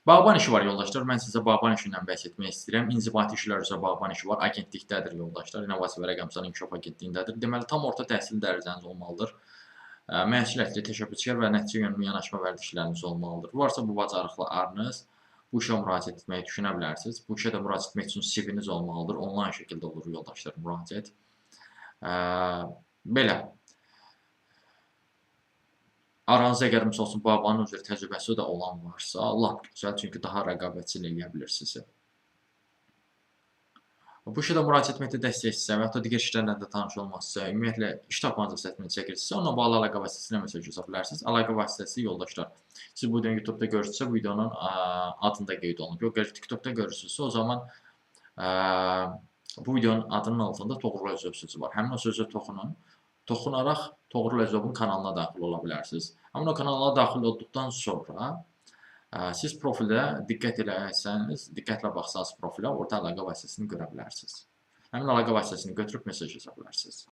Bağban işi var yoldaşlar. Mən sizə bağban işindən bəhs etmək istəyirəm. İnzibati işlər üzrə bağban işi var. Agentlikdədir yoldaşlar. İnnovasiya və Rəqəmsal İnkişaf Agentliyindədir. Deməli, tam orta təhsil dərəcəniz olmalıdır. Məsuliyyətli, təşəbbüskar və nəticə yönümlü yanaşma vərdişləriniz olmalıdır. Varsa bu bacarıqlarınız, bu işə müraciət etməyi düşünə bilərsiniz. Bu işə də müraciət etmək üçün CV-niz olmalıdır. Onlayn şəkildə olur yoldaşlar müraciət. Belə. Aranızda əgər misal üçün bağbanın üzrə təcrübəsi də olan varsa, lap gözəl, çünki daha rəqabətçil eləyə bilir sizi. Bu işə də müraciət etməkdə dəstəkçisə və yaxud da digər işlərlə də tanış olmaqsa, ümumiyyətlə iş tapmacı səhvini çəkirsinizsə, onunla bağlı əlaqə vasitəsilə mesaj yaza bilərsiniz. Əlaqə vasitəsi yoldaşlar. Siz bu videonu YouTube-da görürsünüzsə, bu videonun adında qeyd olunub. Yox, TikTok-da görürsünüzsə, o zaman bu videonun adının altında Toğrul Özöv sözü var. Həmin o sözə toxunun. Toxunaraq Toğrul Özövün kanalına daxil ola bilərsiniz. Həmin o kanala daxil olduqdan sonra siz profildə diqqətlə baxsanız profilə, orada əlaqə vasitəsini görə bilərsiniz. Həmin əlaqə vasitəsini götürüb mesaj yaza bilərsiniz.